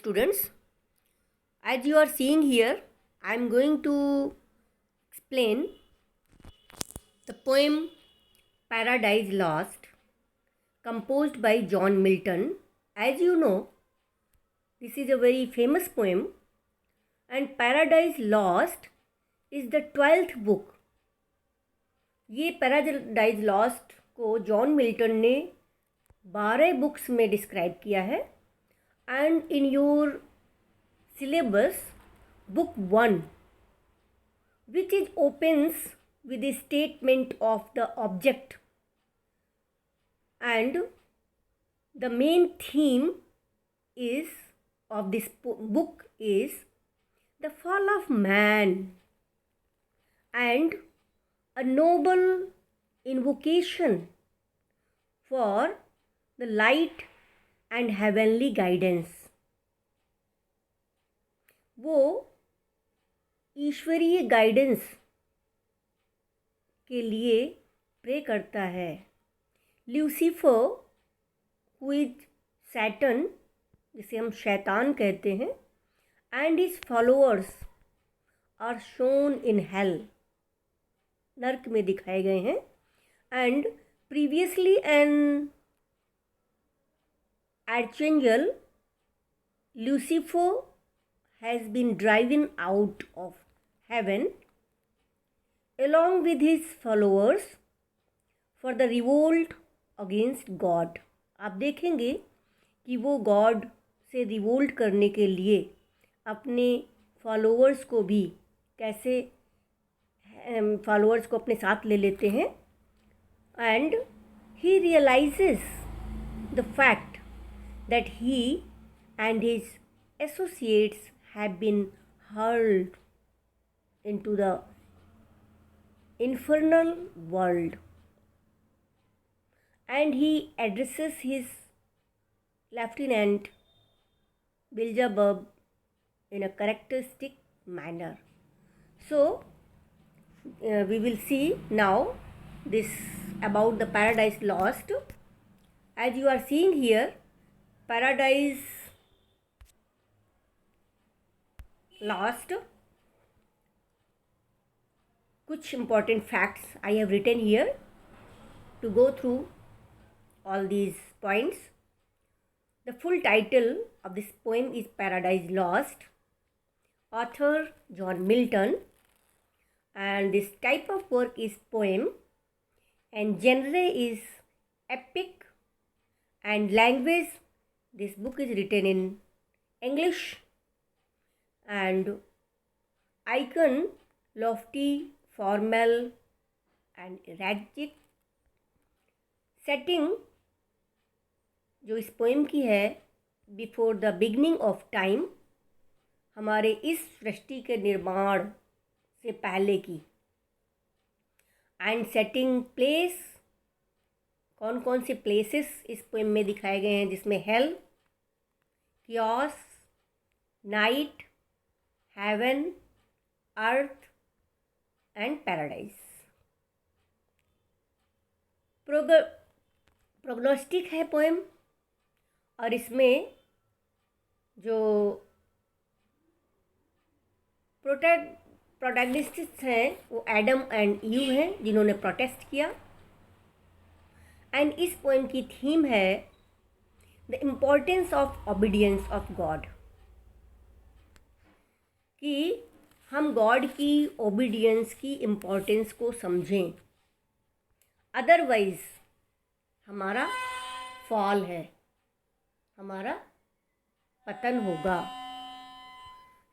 students, as you are seeing here, I am going to explain the poem Paradise Lost, composed by John Milton. As you know, this is a very famous poem, and Paradise Lost is the 12th book. ये paradise lost को John Milton ने 12 books में describe किया है. And in your syllabus, book 1, which is opens with a statement of the object, and the main theme is of this book is the fall of man and a noble invocation for the light and heavenly guidance. वो ईश्वरीय guidance के लिए pray करता है. Lucifer who is Saturn, जिसे हम शैतान कहते हैं, and his followers are shown in hell, नर्क में दिखाए गए हैं. And previously an archangel Lucifer has been driven out of heaven along with his followers for the revolt against God. आप देखेंगे कि वो गॉड से रिवोल्ट करने के लिए अपने फॉलोअर्स को भी कैसे फॉलोअर्स को अपने साथ ले लेते हैं. And he realizes the fact that he and his associates have been hurled into the infernal world, and he addresses his lieutenant Beelzebub in a characteristic manner. So we will see now this about the Paradise Lost. As you are seeing here, Paradise Lost, कुछ important facts I have written here to go through all these points. The full title of this poem is Paradise Lost, author John Milton, and this type of work is poem, and genre is epic, and language, this book is written in English, and icon lofty, formal and erratic. Setting जो इस poem की है before the beginning of time, हमारे इस सृष्टि के निर्माण से पहले की. एंड सेटिंग प्लेस, कौन कौन से प्लेसेस इस पोएम में दिखाए गए हैं, जिसमें hell, chaos, night, heaven, earth and paradise. Prognostic है पोएम, और इसमें जो प्रोटैगनिस्ट्स हैं वो एडम एंड ईव हैं, जिन्होंने प्रोटेस्ट किया. एंड इस पोएम की थीम है the importance of obedience of God, कि हम गॉड की ओबीडियंस की इम्पोर्टेंस को समझें, अदरवाइज हमारा फॉल है, हमारा पतन होगा.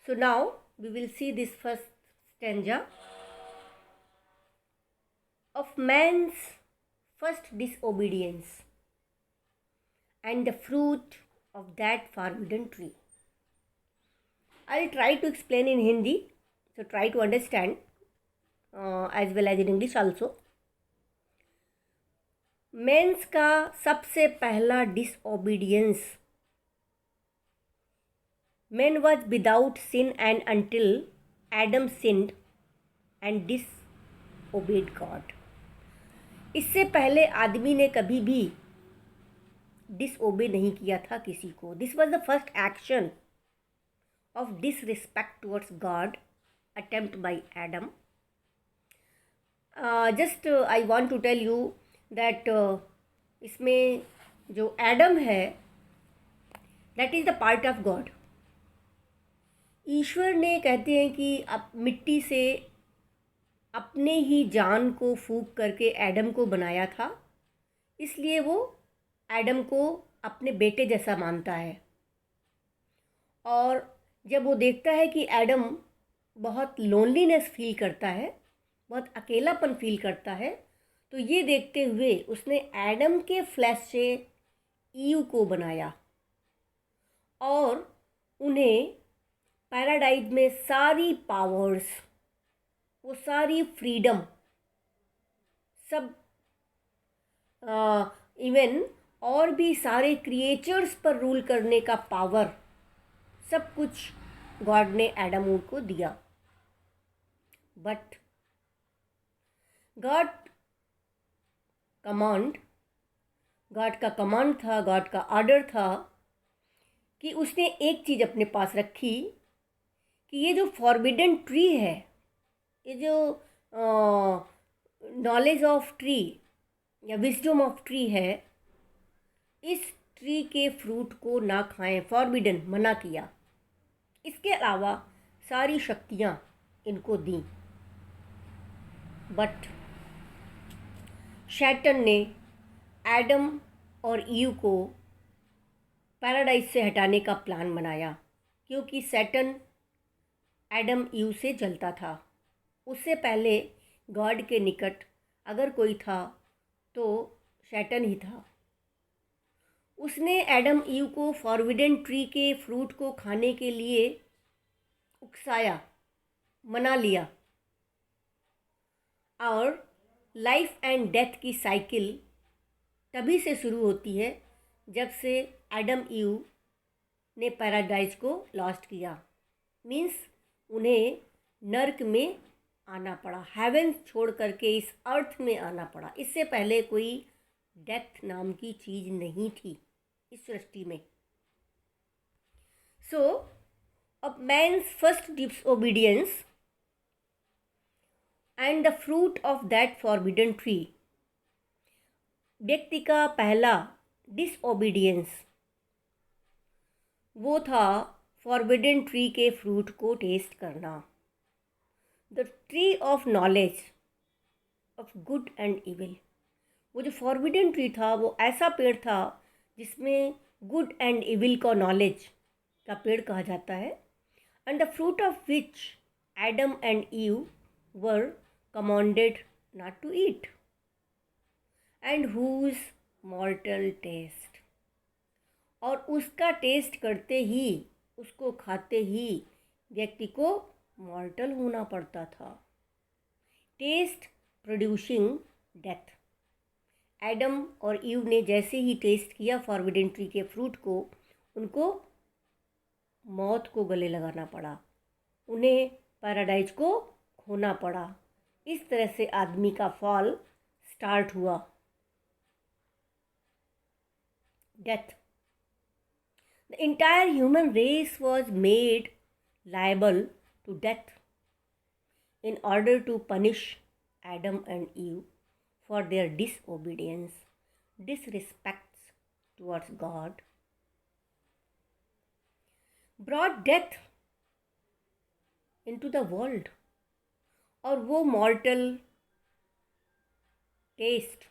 So now we will see this first stanza of man's first disobedience and the fruit of that forbidden tree. I'll try to explain in Hindi, so try to understand as well as in English also. Men's का सबसे पहला disobedience. Man was without sin and until Adam sinned and disobeyed God. इससे पहले आदमी ने कभी भी disobey नहीं किया था किसी को. This was the first action of disrespect towards God attempt by Adam. Just I want to tell you that इसमें जो एडम है that is the part of God. ईश्वर ने कहते हैं कि अब मिट्टी से अपने ही जान को फूंक करके एडम को बनाया था, इसलिए वो एडम को अपने बेटे जैसा मानता है। और जब वो देखता है कि एडम बहुत लोनलीनेस फील करता है, बहुत अकेलापन फील करता है, तो ये देखते हुए उसने एडम के फ्लैश से ईव को बनाया और उन्हें पैराडाइज में सारी पावर्स, वो सारी फ्रीडम, सब इवन और भी सारे क्रिएचर्स पर रूल करने का पावर, सब कुछ गॉड ने एडम को दिया। बट गॉड का कमांड था, गॉड का ऑर्डर था कि उसने एक चीज़ अपने पास रखी कि ये जो फॉरबिडन ट्री है, ये जो नॉलेज ऑफ ट्री या विजडम ऑफ ट्री है, इस ट्री के फ्रूट को ना खाएं, फॉरबिडन, मना किया। इसके अलावा सारी शक्तियाँ इनको दी। बट शैतान ने एडम और ईव को पैराडाइज से हटाने का प्लान बनाया, क्योंकि शैतान एडम ईव से जलता था। उससे पहले गॉड के निकट अगर कोई था तो शैतान ही था। उसने एडम ईव को फॉरबिडन ट्री के फ्रूट को खाने के लिए उकसाया, मना लिया, और लाइफ एंड डेथ की साइकिल तभी से शुरू होती है जब से एडम ईव ने पैराडाइज को लॉस्ट किया। मीन्स उन्हें नर्क में आना पड़ा, हेवन छोड़ करके इस अर्थ में आना पड़ा। इससे पहले कोई डेथ नाम की चीज़ नहीं थी इस सृष्टि में। सो अब man's first disobedience and the fruit of that forbidden tree, व्यक्ति का पहला डिसओबीडियंस वो था फॉरबिडन ट्री के फ्रूट को टेस्ट करना। The tree of knowledge of good and evil, वो जो फॉरबिडन ट्री था वो ऐसा पेड़ था जिसमें गुड एंड इविल का नॉलेज का पेड़ कहा जाता है। And the fruit of which Adam and Eve were commanded not to eat, and whose mortal taste, और उसका टेस्ट करते ही, उसको खाते ही व्यक्ति को मॉर्टल होना पड़ता था। Taste producing death. एडम और ईव ने जैसे ही टेस्ट किया फॉरबिडन ट्री के फ्रूट को, उनको मौत को गले लगाना पड़ा, उन्हें पैराडाइज को खोना पड़ा। इस तरह से आदमी का फॉल स्टार्ट हुआ। Death. The entire human race was made liable to death in order to punish Adam and Eve for their disobedience, disrespects towards God, brought death into the world। और वो मॉर्टल टेस्ट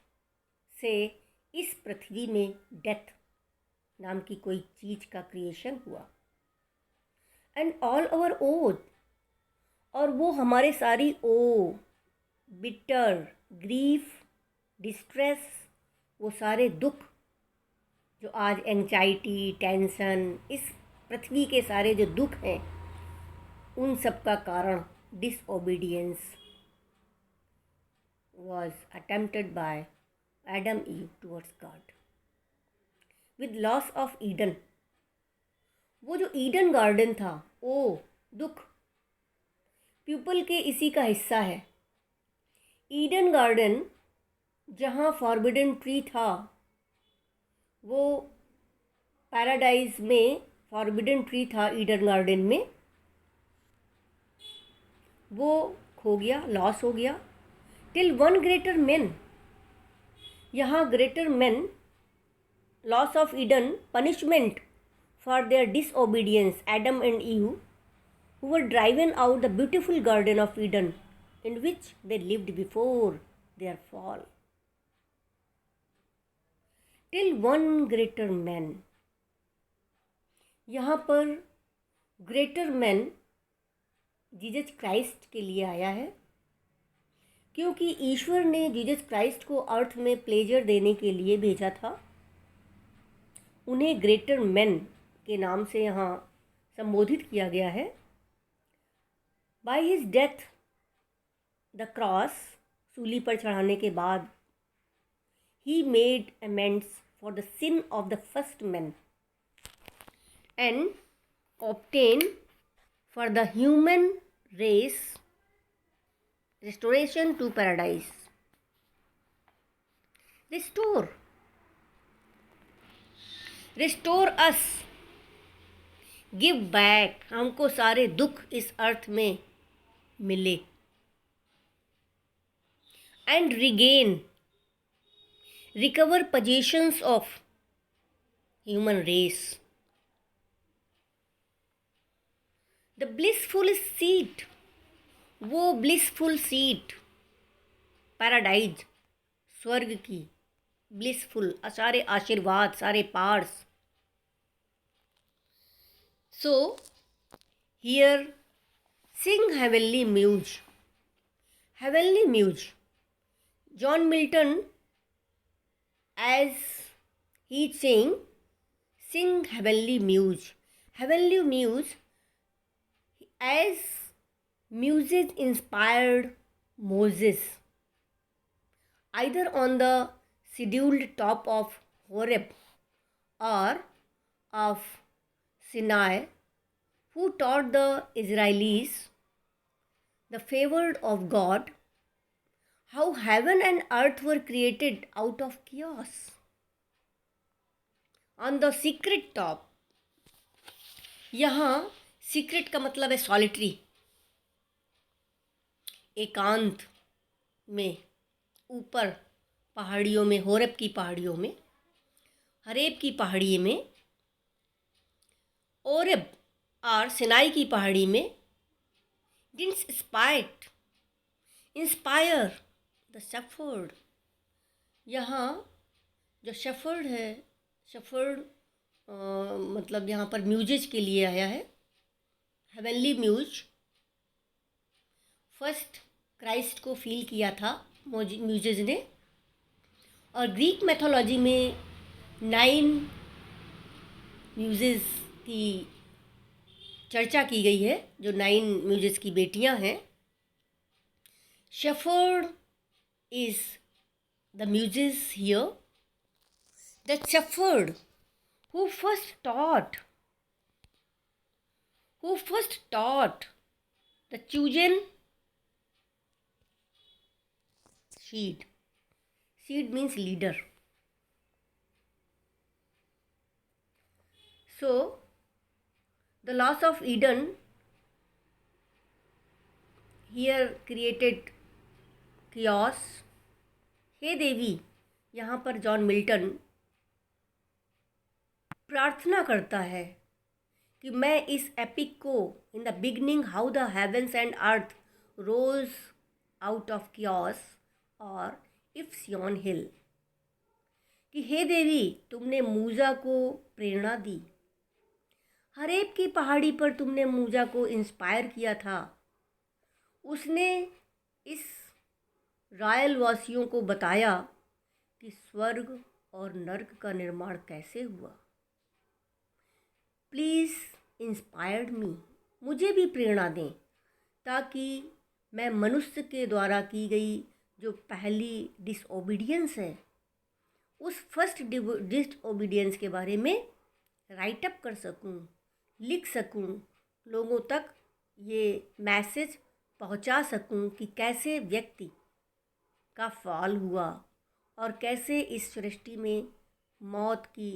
से इस पृथ्वी में death नाम की कोई चीज़ का क्रिएशन हुआ। एंड ऑल ओवर ओथ, और वो हमारे सारी ओ, बिटर, ग्रीफ, डिस्ट्रेस, वो सारे दुख जो आज एंजाइटी, टेंशन, इस पृथ्वी के सारे जो दुख हैं, उन सब का कारण disobedience was attempted by Adam Eve towards God with loss of Eden। वो जो ईडन गार्डन था, ओ दुख पीपल के इसी का हिस्सा है। ईडन गार्डन जहाँ फॉरबिडन ट्री था, वो पैराडाइज में फॉरबिडन ट्री था ईडन गार्डन में, वो खो गया, लॉस हो गया। टिल वन ग्रेटर मैन, यहाँ greater man, loss of Eden, punishment for their disobedience, Adam and ewe who were driven out the beautiful garden of Eden in which they lived before their fall. Till one greater man, यहाँ पर greater man Jesus Christ के लिए आया है, क्योंकि ईश्वर ने Jesus Christ को अर्थ में प्लेजर देने के लिए भेजा था। उन्हें ग्रेटर मैन के नाम से यहाँ संबोधित किया गया है। By his death, the cross, सूली पर चढ़ाने के बाद, he made amends for the sin of the first men and obtained for the human race restoration to paradise. Restore us, give back, हमको सारे दुख इस अर्थ में मिले, and recover possessions of human race. The blissful seat, वो blissful seat, paradise, स्वर्ग की, blissful, सारे आशीर्वाद, सारे parse. So here sing heavenly muse. Heavenly muse. John Milton, as he is saying, sing heavenly muse. Heavenly muse, as muses inspired Moses, either on the scheduled top of Horeb or of Sinai, who taught the Israelites, the favored of God, how heaven and earth were created out of chaos. On the secret top, यहाँ secret का मतलब है solitary, एकांत में, ऊपर पहाड़ियों में, Horeb की पहाड़ियों में, हरेब की पहाड़ी में, ओरेब और सिनाई की पहाड़ी में, didn't inspire the shepherd. यहाँ जो शेफर्ड है, शेफर्ड मतलब यहाँ पर म्यूजेज के लिए आया है, हेवनली म्यूज. फर्स्ट क्राइस्ट को फील किया था म्यूजेज ने, और ग्रीक मैथोलॉजी में 9 म्यूजेज की चर्चा की गई है, जो 9 म्यूजेज की बेटियां हैं. Shepherd is the Muses here. The shepherd who first taught the chosen seed. Seed means leader. So the loss of Eden here created chaos. हे देवी, यहाँ पर जॉन मिल्टन प्रार्थना करता है कि मैं इस एपिक को, in the beginning how the heavens and earth rose out of chaos और इफ्सियन हिल, कि हे देवी, तुमने मूजा को प्रेरणा दी, हरेब की पहाड़ी पर तुमने मूजा को इंस्पायर किया था. उसने इस रॉयल वासियों को बताया कि स्वर्ग और नर्क का निर्माण कैसे हुआ. प्लीज़ इंस्पायर्ड मी, मुझे भी प्रेरणा दें, ताकि मैं मनुष्य के द्वारा की गई जो पहली डिसओबीडियंस है, उस फर्स्ट डिसओबीडियंस के बारे में राइट अप कर सकूं, लिख सकूं, लोगों तक ये मैसेज पहुंचा सकूं कि कैसे व्यक्ति का फॉल हुआ और कैसे इस सृष्टि में मौत की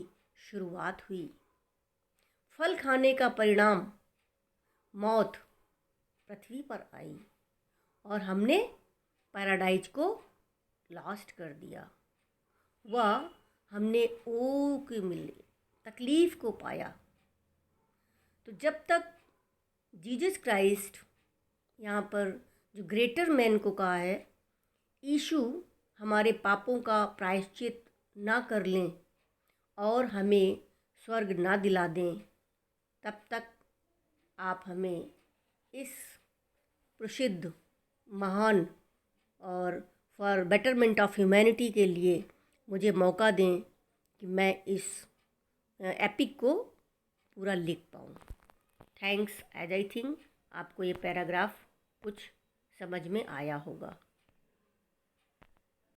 शुरुआत हुई. फल खाने का परिणाम मौत पृथ्वी पर आई और हमने पैराडाइज को लॉस्ट कर दिया। वह हमने ओ के मिले तकलीफ़ को पाया। तो जब तक जीसस क्राइस्ट यहाँ पर जो ग्रेटर मैन को कहा है, यीशु हमारे पापों का प्रायश्चित ना कर लें और हमें स्वर्ग ना दिला दें, तब तक आप हमें इस प्रसिद्ध महान और फॉर बेटरमेंट ऑफ ह्यूमैनिटी के लिए मुझे मौका दें कि मैं इस एपिक को पूरा लिख पाऊँ। थैंक्स। एज आई थिंक आपको ये पैराग्राफ कुछ समझ में आया होगा।